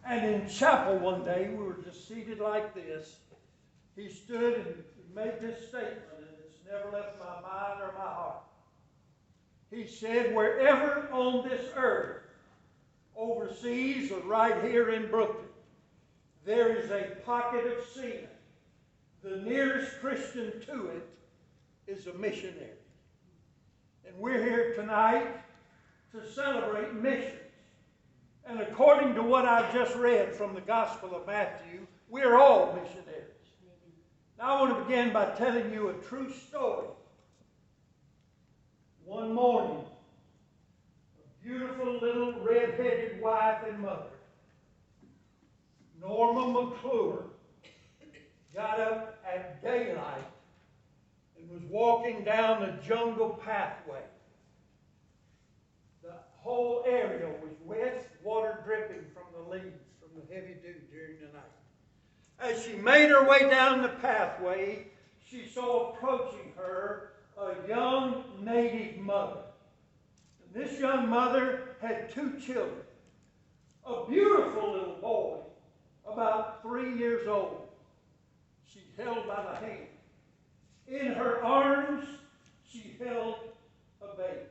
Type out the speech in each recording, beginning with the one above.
And in chapel one day, we were just seated like this. He stood and made this statement, and it's never left my mind or my heart. He said, wherever on this earth, overseas or right here in Brooklyn, there is a pocket of sin, the nearest Christian to it is a missionary. And we're here tonight to celebrate missions. And according to what I've just read from the Gospel of Matthew, we're all missionaries. Now I want to begin by telling you a true story. One morning, a beautiful little red-headed wife and mother, Norma McCoy, got up at daylight and was walking down the jungle pathway. The whole area was wet, water dripping from the leaves, from the heavy dew during the night. As she made her way down the pathway, she saw approaching her a young native mother. And this young mother had two children. A beautiful little boy, about 3 years old, she held by the hand. In her arms, she held a baby.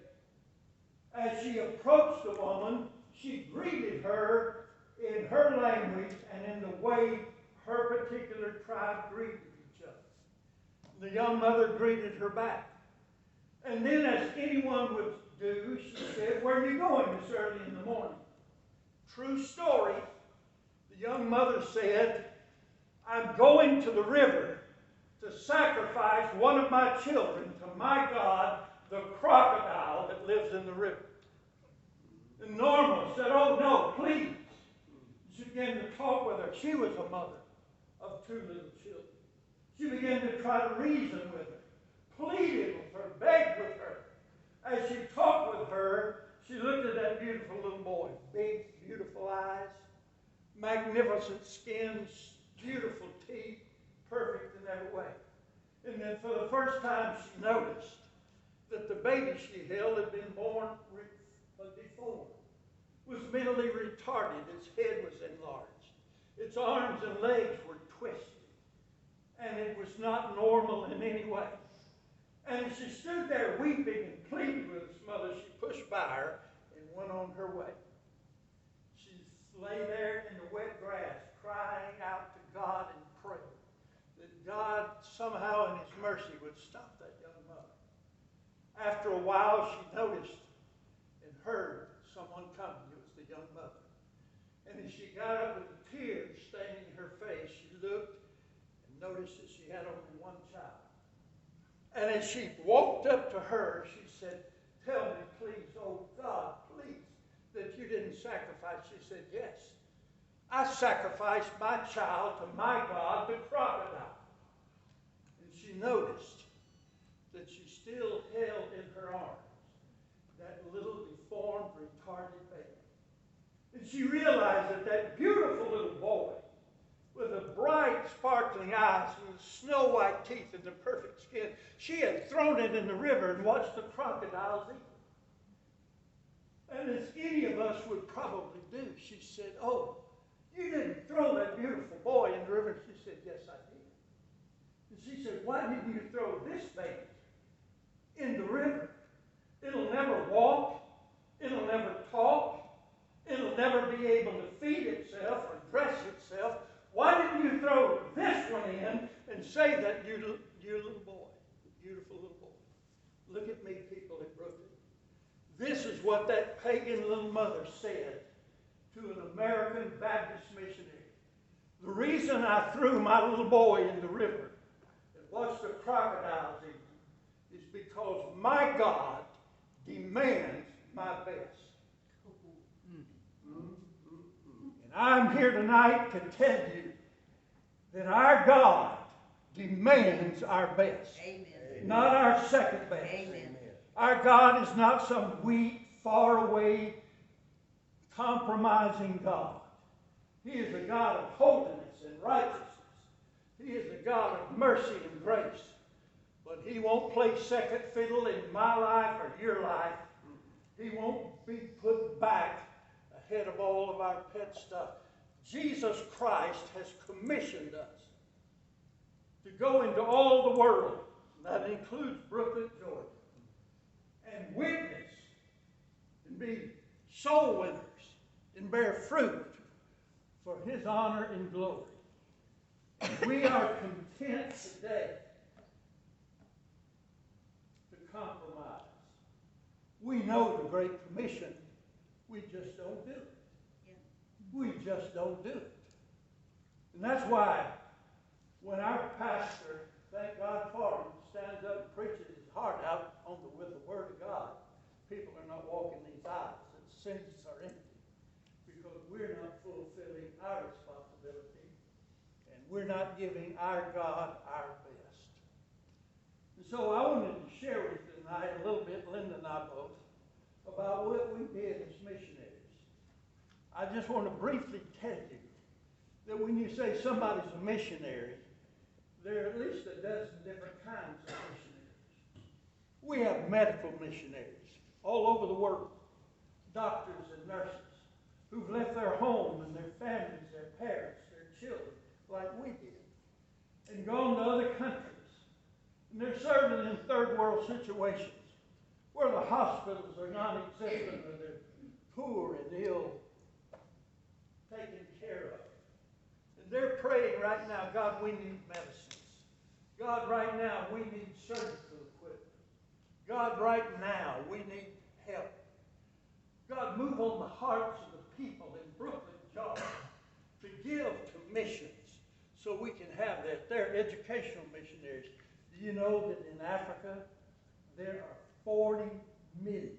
As she approached the woman, she greeted her in her language and in the way her particular tribe greeted each other. The young mother greeted her back. And then, as anyone would do, she said, "Where are you going this early in the morning?" True story. The young mother said, "I'm going to the river to sacrifice one of my children to my God, the crocodile that lives in the river." And Norma said, "Oh no, please." She began to talk with her. She was a mother of two little children. She began to try to reason with her, pleaded with her, begged with her. As she talked with her, she looked at that beautiful little boy. Big, beautiful eyes, magnificent skin, beautiful teeth, perfect in every way. And then for the first time she noticed that the baby she held had been born deformed, was mentally retarded. Its head was enlarged. Its arms and legs were twisted. And it was not normal in any way. And as she stood there weeping and pleading with its mother, she pushed by her and went on her way. She lay there in the wet grass, crying out to God and praying that God somehow in his mercy would stop that young mother. After a while, she noticed and heard someone coming. It was the young mother. And as she got up with the tears staining her face, she looked and noticed that she had only one child. And as she walked up to her, she said, "Tell me, please, oh God, please, that you didn't sacrifice." She said, "Yes, I sacrificed my child to my God, the crocodile." And she noticed that she still held in her arms that little deformed, retarded baby. And she realized that that beautiful little boy with the bright, sparkling eyes and the snow white teeth and the perfect skin, she had thrown it in the river and watched the crocodiles eat it. And as any of us would probably do, she said, "Oh, you didn't throw that beautiful boy in the river." She said, "Yes, I did." And she said, "Why didn't you throw this baby in the river? It'll never walk. It'll never talk. It'll never be able to feed itself or dress itself. Why didn't you throw this one in and say that you little boy, beautiful little boy?" Look at me, people at Brooklyn. This is what that pagan little mother said to an American Baptist missionary. "The reason I threw my little boy in the river and watched the crocodiles eat him is because my God demands my best." And I'm here tonight to tell you that our God demands our best. Amen. Not our second best. Amen. Our God is not some weak, faraway, compromising God. He is a God of holiness and righteousness. He is a God of mercy and grace. But he won't play second fiddle in my life or your life. He won't be put back ahead of all of our pet stuff. Jesus Christ has commissioned us to go into all the world, that includes Brooklyn, Georgia, and witness and be soul winners and bear fruit for his honor and glory. We are content today to compromise. We know the Great Commission. We just don't do it. We just don't do it. And that's why when our pastor, thank God for him, stands up and preaches his heart out with the Word of God, people are not walking these aisles. The seats are empty because we're not fulfilling our responsibility and we're not giving our God our best. And so I wanted to share with you tonight a little bit, Lynda and I both, about what we did as missionaries. I just want to briefly tell you that when you say somebody's a missionary, there are at least a dozen different kinds of missionaries. We have medical missionaries all over the world, doctors and nurses who've left their home and their families, their parents, their children, like we did, and gone to other countries. And they're serving in third world situations where the hospitals are non-existent or they're poor and ill, taken care of. And they're praying right now, God, we need medicines. God, right now, we need surgical equipment. God, right now, we need help. God, move on the hearts of the people in Brooklyn, Georgia, to give to missions so we can have that. They're educational missionaries. Do you know that in Africa, there are 40 million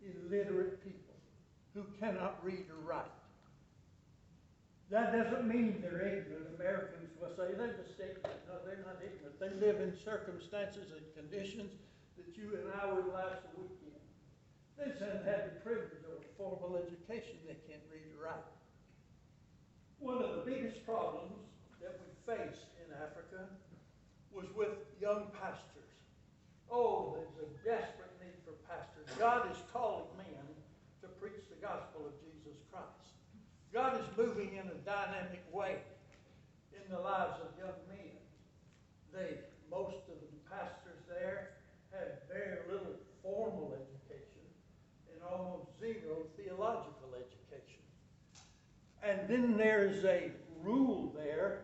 illiterate people who cannot read or write? That doesn't mean they're ignorant. Americans will say they're just ignorant. No, they're not ignorant. They live in circumstances and conditions that you and I would last a week in. They just haven't had the privilege of a formal education. They can't read or write. One of the biggest problems that we faced in Africa was with young pastors. Oh, there's a desperate need for pastors. God is calling men to preach the gospel of Jesus Christ. God is moving in a dynamic way in the lives of young men. Most of the pastors there have very little formal education and almost zero theological education. And then there's a rule there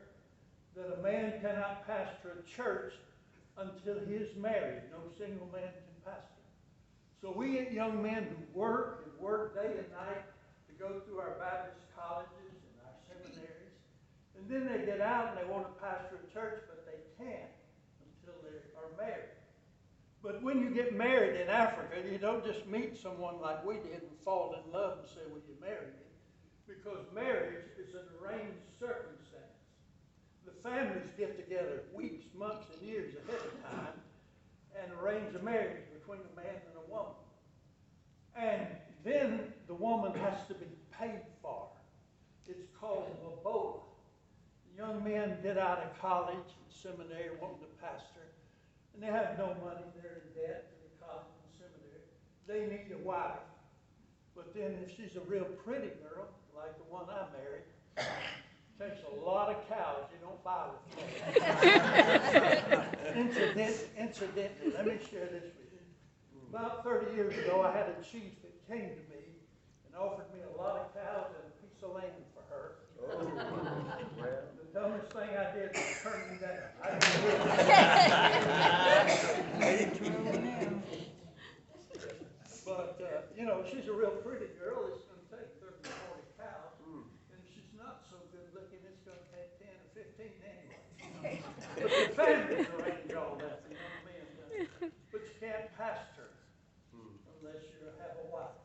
that a man cannot pastor a church until he is married. No single man can pastor. So we get young men who work and work day and night to go through our Baptist colleges and our seminaries. And then they get out and they want to pastor a church, but they can't until they are married. But when you get married in Africa, you don't just meet someone like we did and fall in love and say, will you marry me? Because marriage is an arranged circumstance. The families get together weeks, months, and years ahead of time and arrange a marriage between a man and a woman. And then the woman has to be paid for. It's called lobola. Young men get out of college and seminary wanting to pastor, and they have no money. They're in debt to the college and seminary. They need a wife. But then if she's a real pretty girl, like the one I married, takes a lot of cows. You don't buy with me. Incidentally, let me share this with you. About 30 years ago, I had a chief that came to me and offered me a lot of cows and a piece of land for her. Oh, well. The dumbest thing I did was turn him down. I didn't do it. But, she's a real pretty girl. It's going to take 30 or 40 cows. And if she's not so good looking, it's going to take 10 or 15 anyway. But the families arrange all that. The young men do. But you can't pastor unless you have a wife.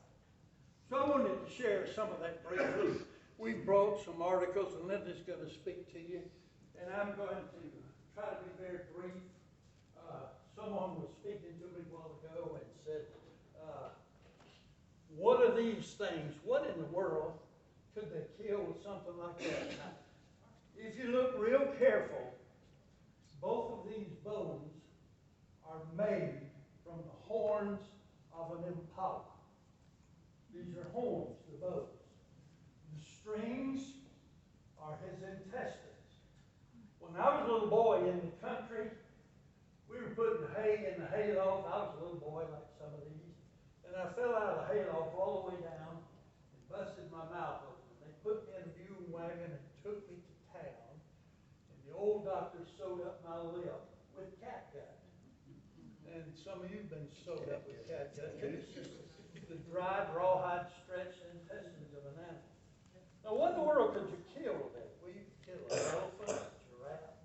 So I wanted to share some of that briefly. We brought some articles, and Lynda's going to speak to you. And I'm going to try to be very brief. Someone was speaking to me a while ago and said, what are these things? What in the world could they kill with something like that? Now, if you look real careful, both of these bows are made from the horns of an impala. These are horns, the bows. The string hayloft. I was a little boy like some of these. And I fell out of the hayloft all the way down and busted my mouth open. They put me in a mule wagon and took me to town. And the old doctor sewed up my lip with catgut. And some of you have been sewed up with catgut. It's just the dried, rawhide, stretched intestines of an animal. Now, what in the world could you kill with that? Well, you could kill an elephant, a giraffe.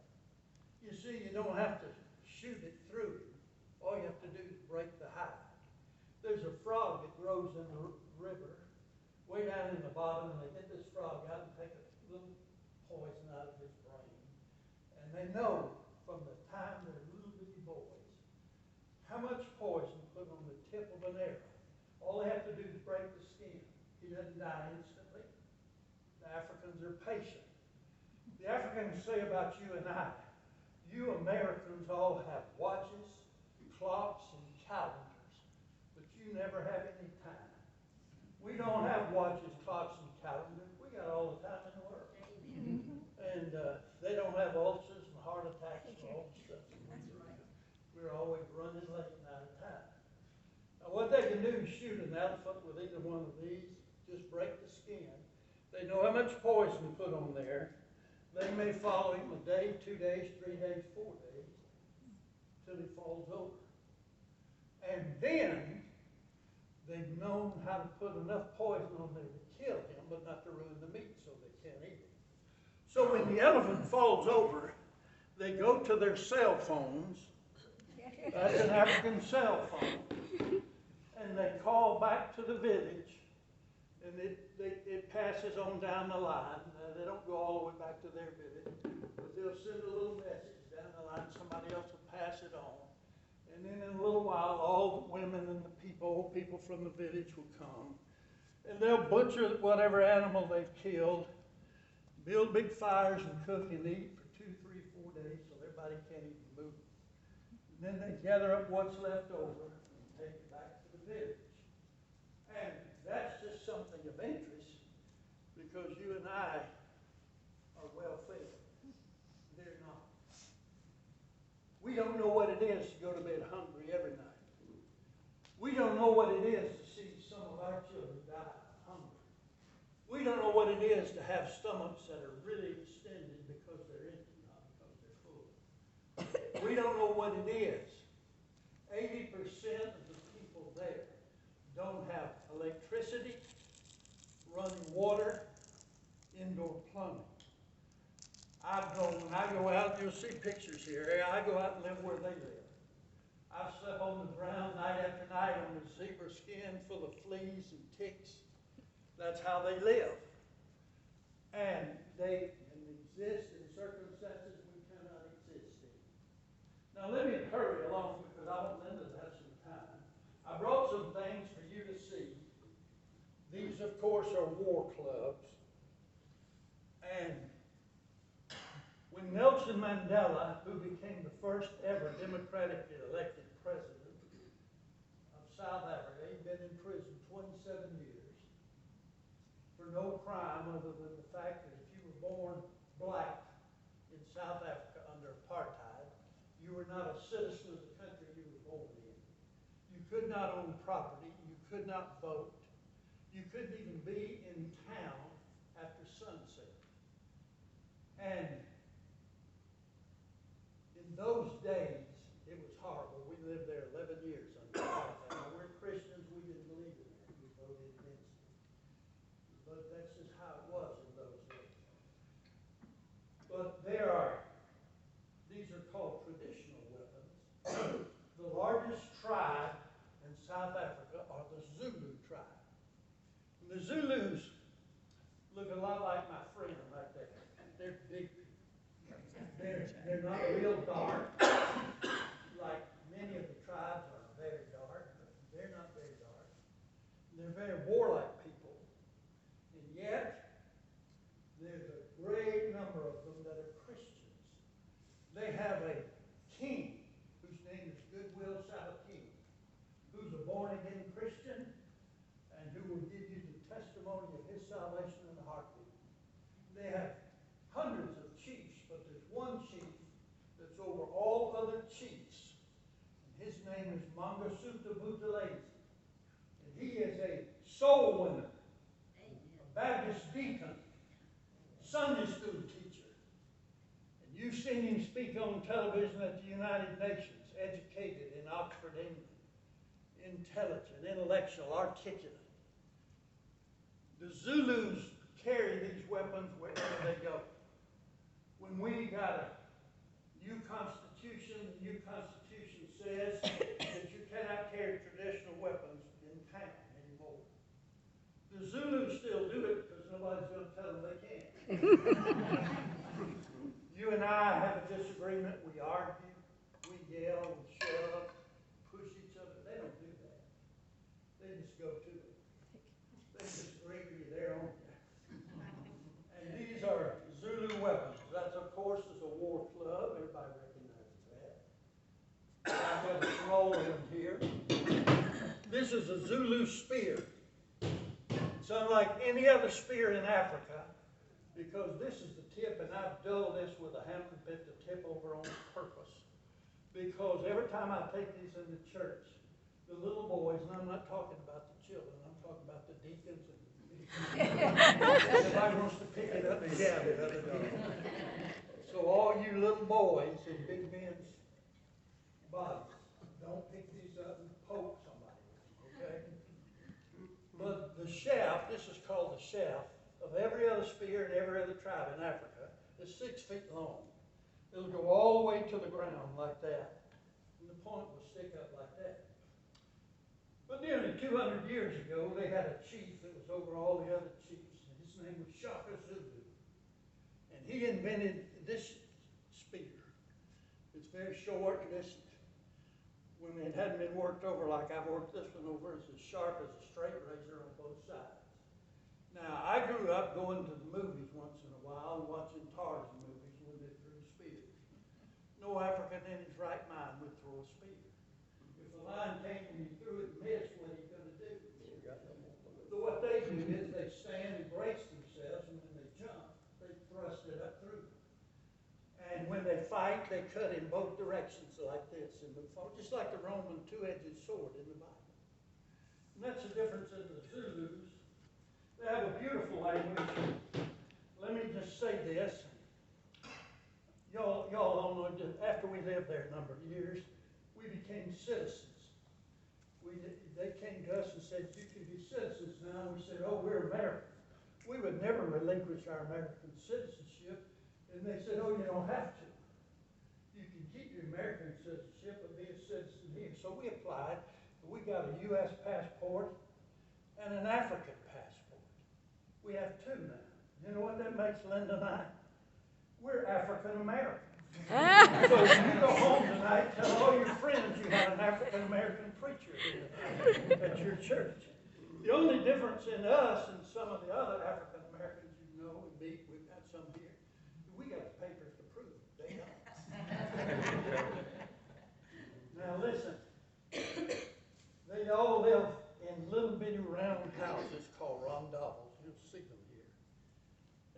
You see, you don't have to shoot it through. All you have to do is break the hide. There's a frog that grows in the river, way down in the bottom, and they get this frog out and take a little poison out of his brain. And they know from the time they're little bitty boys how much poison put on the tip of an arrow. All they have to do is break the skin. He doesn't die instantly. The Africans are patient. The Africans say about you and I, you Americans all have watches, clocks, and calendars, but you never have any time. We don't have watches, clocks, and calendars. We got all the time in the world. And they don't have ulcers and heart attacks and all the stuff. We're always running late and out of time. Now what they can do is shoot an elephant with either one of these, just break the skin. They know how much poison to put on there. They may follow him a day, 2 days, 3 days, 4 days, till he falls over. And then they've known how to put enough poison on there to kill him, but not to ruin the meat so they can't eat it. So when the elephant falls over, they go to their cell phones. That's an African cell phone. And they call back to the village, and it passes on down the line. They don't go all the way back to their village, but they'll send a little message down the line. Somebody else will pass it on. And then in a little while, all the women and the people, people from the village will come. And they'll butcher whatever animal they've killed, build big fires and cook and eat for 2, 3, 4 days so everybody can't even move. And then they gather up what's left over and take it back to the village. And that's just something of interest because you and I are well fed. They're not. We don't know what it is to go to bed hungry every night. We don't know what it is to see some of our children die hungry. We don't know what it is to have stomachs that are really extended because they're empty, not because they're full. We don't know what it is. 80% of the people there don't have electricity, running water, indoor plumbing. When I go out, you'll see pictures here. I go out and live where they live. I've slept on the ground night after night on the zebra skin full of fleas and ticks. That's how they live. And they can exist in circumstances we cannot exist in. Now let me hurry along because I want Lynda to have some time. I brought some things for you to see. These, of course, are war clubs. And when Nelson Mandela, who became the first ever democratically elected president of South Africa, he'd been in prison 27 years for no crime other than the fact that if you were born black in South Africa under apartheid, you were not a citizen of the country you were born in. You could not own property, you could not vote, you couldn't even be in town after sunset. And in those days, it was horrible. We lived there 11 years under apartheid. Now, we're Christians, we didn't believe in that. We voted against it. But that's just how it was in those days. But these are called traditional weapons. The largest tribe in South Africa are the Zulu tribe. And the Zulus look a lot like my friend right there. They're big people. They're not real dark, like many of the tribes are very dark, but they're not very dark. They're very warlike people, and yet there's a great number of them that are Christians. They have a king whose name is Goodwill Salakini, who's a born-again Christian and who will give you the testimony of his salvation in a heartbeat. They have hundreds of chiefs, but there's one chief that's over all other chiefs, and his name is Mangasuta Buthelezi. And he is a soul winner, a Baptist deacon, Sunday school teacher. And you've seen him speak on television at the United Nations, educated in Oxford, England, intelligent, intellectual, articulate. The Zulus carry these weapons wherever they go. When we got a new constitution, the new constitution says that you cannot carry traditional weapons in town anymore. The Zulus still do it because nobody's going to tell them they can't. You and I have a disagreement. We argue, we yell, we shove, push each other. They don't do that. They just go to it. They just agree they're on there. And these are Zulu weapons. That, of course, is a war club. Everybody recognizes that. I've got a smaller one here. This is a Zulu spear. It's unlike any other spear in Africa because this is the tip, and I've dulled this with a hammer bit the tip over on purpose. Because every time I take these into church, the little boys, and I'm not talking about the children, I'm talking about the deacons and everybody wants to pick it up and jab it other than. So all you little boys in big men's bodies, don't pick these up and poke somebody with them, okay? But the shaft, this is called the shaft, of every other spear in every other tribe in Africa is 6 feet long. It'll go all the way to the ground like that. And the point will stick up like that. But nearly 200 years ago, they had a chief that was over all the other chiefs, and his name was Shaka Zulu. And he invented this spear. It's very short, and this, when it hadn't been worked over like I've worked this one over, it's as sharp as a straight razor on both sides. Now, I grew up going to the movies once in a while and watching Tarzan movies when they threw spears. No African in his right mind would throw a spear. If a lion came and he threw it and missed, what are you going to do? So what they do is they stand and brace themselves, and when they jump, they thrust it up through. And when they fight, they cut in both directions like this, and just like the Roman two-edged sword in the Bible. And that's the difference in the Zulus. They have a beautiful language. Let me just say this. Y'all all know that after we lived there a number of years, we became citizens. They came to us and said, you can be citizens now. And we said, oh, we're American. We would never relinquish our American citizenship. And they said, oh, you don't have to. You can keep your American citizenship and be a citizen here. So we applied. We got a U.S. passport and an African passport. We have two now. You know what that makes Lynda and I? We're African American. So when you go home tonight, tell all your friends you have an African American preacher at your church. The only difference in us and some of the other African Americans you know and meet, we've got some here, we got the papers to prove it. They don't. Now listen, they all live in little bitty round houses called rondavels. You'll see them here.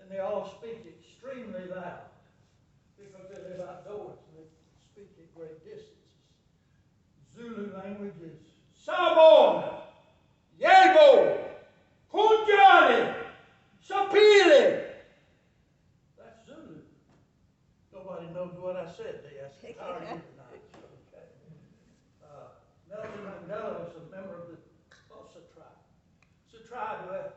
And they all speak extremely loud because they live outdoors and they speak at great distances. Zulu language is Sabona, Yebo, Kunjani, Sapile. That's Zulu. Nobody knows what I said. They asked me, how are you tonight? Okay. Nelson Mandela was a member of the Xhosa tribe. It's a tribe with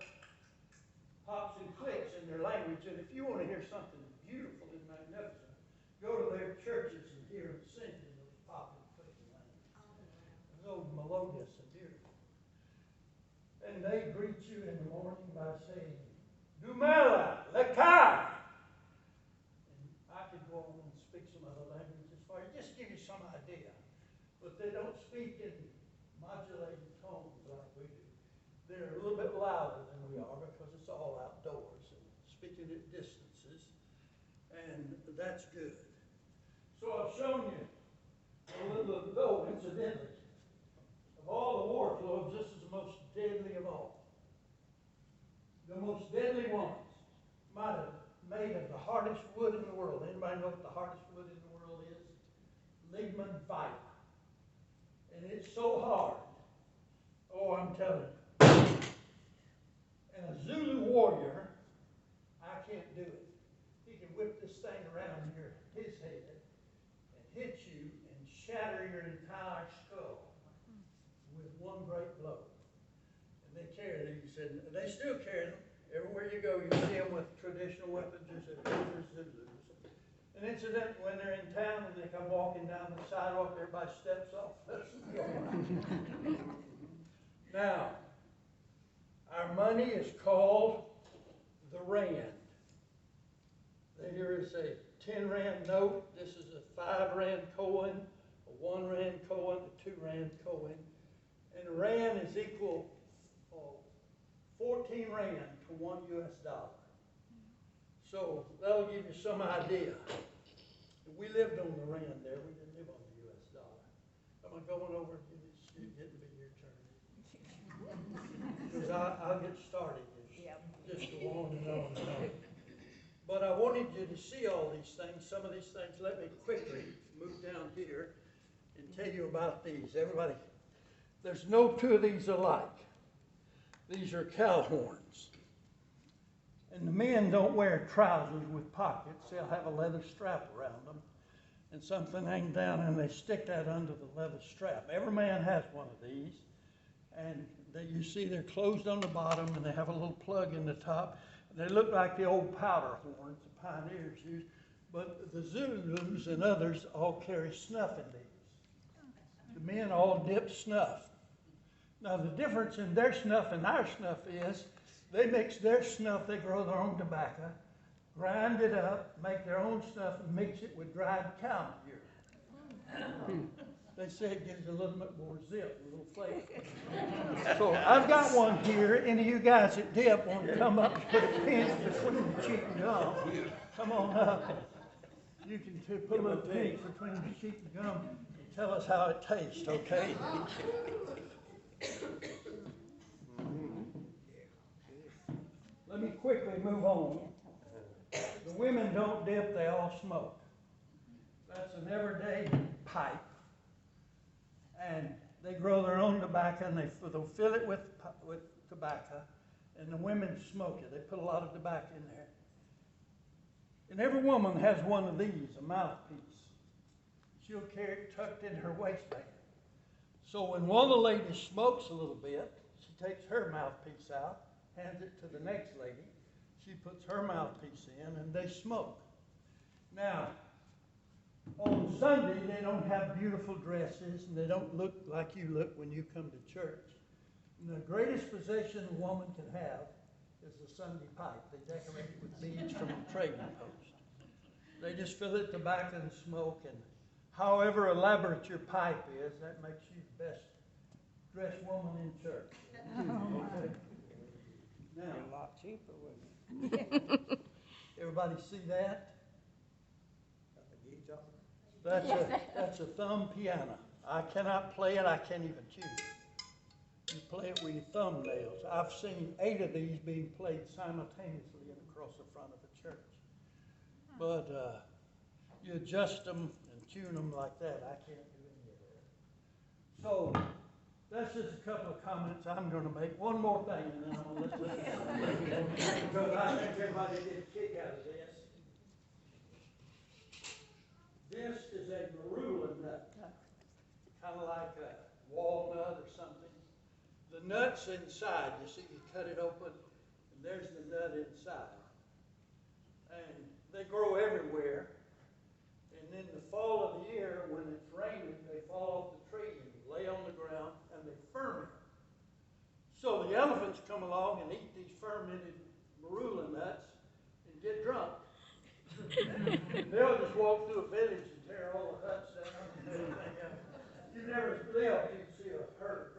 hops and clicks in their language, and if you want to hear something beautiful and magnificent, go to their churches and hear them sing in those pop and clicking language. It's so melodious and beautiful. And they greet you in the morning by saying, Dumela, Lekai. And I could go on and speak some other languages for you, just give you some idea. But they don't speak in modulated tones like we do. They're a little bit louder than we are because it's all outdoors and speaking at distances, and that's good. So I've shown you a little ago, incidentally, of all the war clubs, this is the most deadly of all. The most deadly ones might have made of the hardest wood in the world. Anybody know what the hardest wood in the world is? Ligman viper. And And it's so hard. Oh, I'm telling you. And a Zulu warrior, I can't do it. He can whip this thing around his head and hit you and shatter your entire skull with one great blow. And they carry them. He said, they still carry them. Everywhere you go, you see them with traditional weapons. You say, those are Zulus. And incidentally, when they're in town and they come walking down the sidewalk, everybody steps off. Now, our money is called the rand. Here is a 10 rand note. This is a 5 rand coin, a 1 rand coin, a 2 rand coin. And a rand is equal 14 rand to $1 US. So that'll give you some idea. We lived on the rand there. We didn't live on the US dollar. Am I going over? It's getting to be your turn. Because I'll get started. Just go on and on and on. But I wanted you to see all these things. Some of these things, let me quickly move down here and tell you about these. Everybody, there's no two of these alike. These are cow horns. And the men don't wear trousers with pockets. They'll have a leather strap around them and something hang down, and they stick that under the leather strap. Every man has one of these. And you see they're closed on the bottom, and they have a little plug in the top. They look like the old powder horns the pioneers used, but the Zulus and others all carry snuff in these. The men all dip snuff. Now the difference in their snuff and our snuff is they mix their snuff, they grow their own tobacco, grind it up, make their own snuff, and mix it with dried cow manure. They say it gives a little bit more zip, a little flavor. So I've got one here. Any of you guys that dip want to come up and put a pinch between the cheek and gum, come on up. You can put a little pinch between the cheek and gum and tell us how it tastes, okay? Let me quickly move on. The women don't dip, they all smoke. That's an everyday pipe. And they grow their own tobacco, and they'll fill it with tobacco, and the women smoke it. They put a lot of tobacco in there. And every woman has one of these, a mouthpiece. She'll carry it tucked in her waistband. So when one of the ladies smokes a little bit, she takes her mouthpiece out, hands it to the next lady. She puts her mouthpiece in, and they smoke. Now, on Sunday, they don't have beautiful dresses, and they don't look like you look when you come to church. And the greatest possession a woman can have is the Sunday pipe. They decorate it with beads from the trading post. They just fill it with tobacco and smoke, and however elaborate your pipe is, that makes you the best dressed woman in church. Okay? Now, A lot cheaper, wouldn't it? everybody see that? That's a thumb piano. I cannot play it. I can't even tune it. You play it with your thumbnails. I've seen 8 of these being played simultaneously across the front of a church. But you adjust them and tune them like that. I can't do any of that. So that's just a couple of comments I'm going to make. One more thing, and then I'm going to let you because I think everybody get a kick out of this. This is a marula nut, kind of like a walnut or something. The nut's inside. You see, you cut it open, and there's the nut inside. And they grow everywhere. And in the fall of the year, when it's raining, they fall off the tree and lay on the ground, and they ferment. So the elephants come along and eat these fermented marula nuts and get drunk. They'll just walk through a village and tear all the huts down and everything else. You never live, you'd see a herd